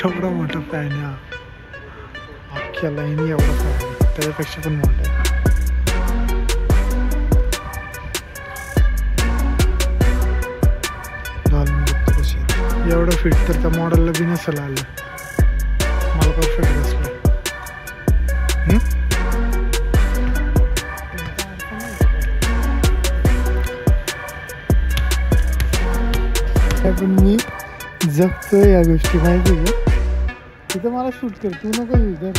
केवढा मोठा फॅन आहे हा. अख्ख्या लाईनी एवढा फॅन आहे, त्याच्यापेक्षा पण मोठा आहे. घालून बघतो कशी एवढं फिट तर त्या मॉडेलला बी नसेल आलं. मला परफेक्ट बसलं. पण मी जगतो या गोष्टी माहिती आहे. तिथं मला शूट कर, तू नको लवकर.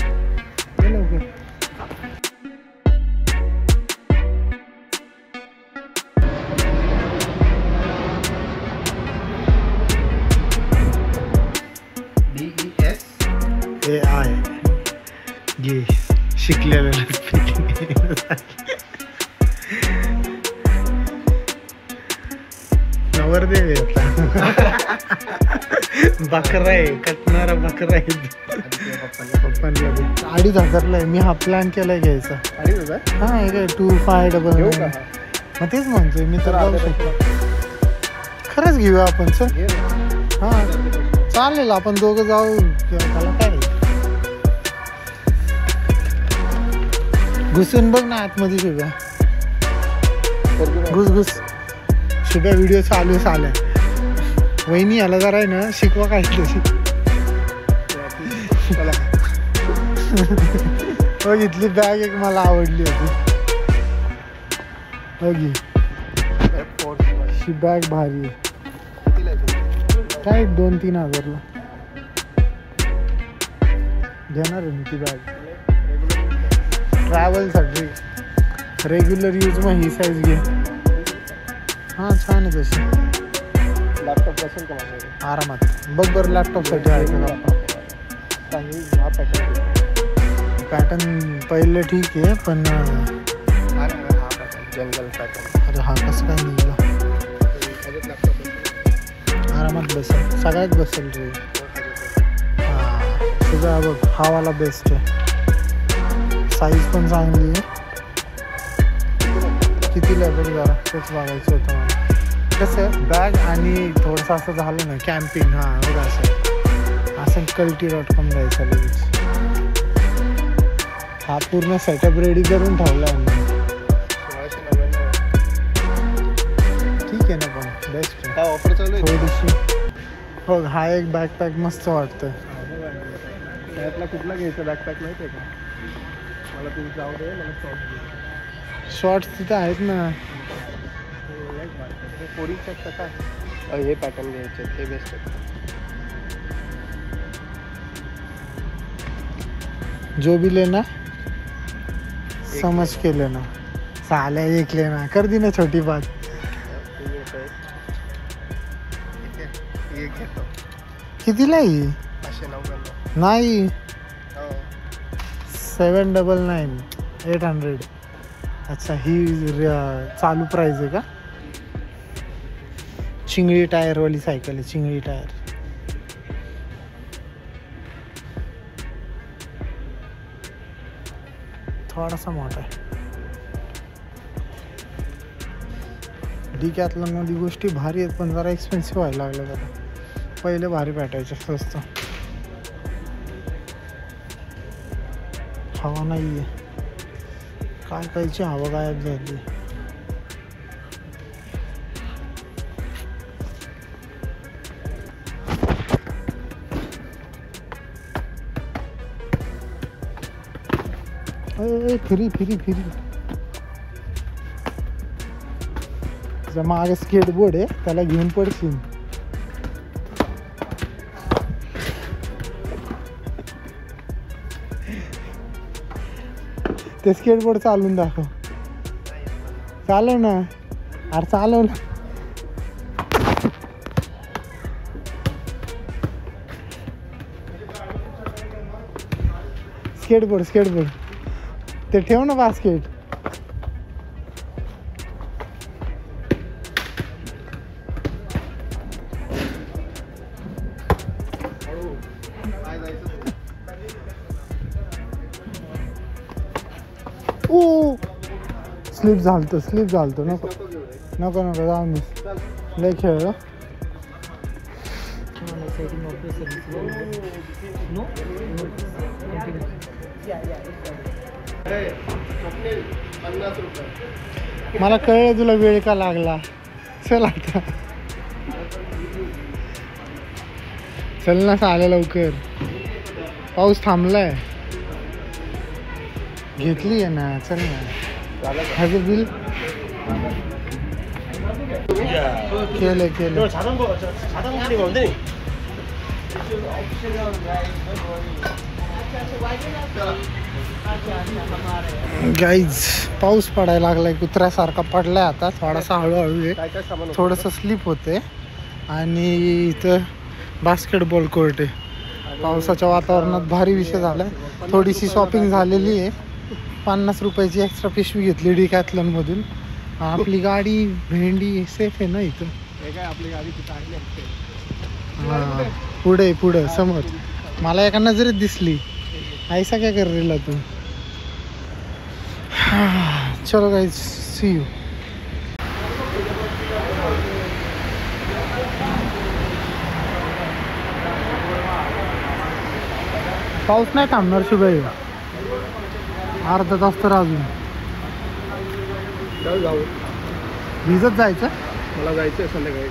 DESAI घे शिकलेलं नवरदेव आहे आता. बकरा आहे, कटणारा बकरा आहे. पप्पांना 2,500 आहे. मी हा प्लॅन केलाय घ्यायचा. 2,500? हा हे काय 2599. मग तेच म्हणतोय मी तर जाऊ शकतो. खरंच घेऊया आपण सर. हा चालेल, आपण दोघं जाऊ. त्याला काय घुसून बघ ना आतमध्ये शुभ्या. घुस शुभ्या व्हिडिओ चालू झालाय. वहिनी याला जरा आहे ना शिकवा काय तशी. हो इथली बॅग एक मला आवडली होती. बघी ही बॅग भारी आहे. काय 2-3 हजारला घेणार आहे मी ती बॅग. ट्रॅव्हलसाठी रेग्युलर यूज मग ही साईज घे. हां छान आहे तशी. लॅपटॉप बसेल का माझ्याकडे आरामात. बघ बरं लॅपटॉपसाठी आहे का. हा पॅटर्न पहिले ठीक आहे पण जंगल पॅटर्न. अरे हा कसं काय निघाला. आरामात बसेल, सगळ्यात बसेल रे. हां तुझा बघ हा वाला बेस्ट आहे. साईज पण चांगली आहे. कितीला बघ जरा तेच बघायचं होतं मला. कसं बॅग आणि थोडंसं असं झालं ना कॅम्पिंग. हां बघा असं culti.com जायचं लगेच. हा पूर्ण सेटअप रेडी करून ठेवला आहे. 1699 ठीक आहे ना पण बेस्ट आहे. ऑफर चालू आहे थोडीशी. हो हा एक बॅकपॅक मस्त वाटतं. त्यातला कुठला घ्यायचा बॅकपॅक माहिती आहे का मला. तू जाऊ दे मला शॉर्ट्स तिथं आहेत ना. पोरीच्या काय हे पॅटर्न घ्यायचे ते बेस्ट आहे. जो भी लेना समझ के लेना. साल्या एक लेना कर दी ना छोटी बात. कितीला ही 599 नाही 799 800. अच्छा ही चालू प्राइस आहे का. चिंगळी टायरवाली सायकल आहे. चिंगळी टायर. थोडासा मोठा आहे. डिकॅथलॉनमध्ये गोष्टी भारी आहेत पण जरा एक्सपेन्सिव्ह व्हायला लागलं आता. पहिले भारी भेटायचे स्वस्त. हवा नाही आहे काय कायची हवा गायब झाली. फिरी मागे स्केटबोर्ड आहे त्याला घेऊन पडशील. ते स्केटबोर्ड चालवून दाखव. चालव ना अरे चालव ना. स्केटबोर्ड ते ठेव ना बास्केट. ओ स्लिप झालतो नको जाऊन लय खेळ. setting of the service window. No? No. Continue. मला कळलं तुला वेळ का लागला. चल आता चल ना आलं लवकर. पाऊस थांबलाय. घेतली आहे ना. चल ना. ह्याचं बिल केलं केलं. गाईज पाऊस पडायला लागलाय. कुत्र्यासारखा पडलाय. आता थोडासा हळूहळू आहे. थोडंसं स्लिप होते. आणि इथं बास्केटबॉल कोर्ट आहे. पावसाच्या वातावरणात भारी विषय झालाय. थोडीशी शॉपिंग झालेली आहे. 50 रुपयाची एक्स्ट्रा पिशवी घेतली डिकॅथलॉनमधून. आपली गाडी भेंडी सेफ आहे ना इथं. आपली गाडी हां पुढे समोर. मला एका नजरेत दिसली. ऐसा काय कर रेला तू. चलो गाइस सी यू. पाऊस नाही थांबणार शुभाई. अर्धा तास तर अजून. जाऊ भिजत जायचं. मला जायचं आहे संध्याकाळी.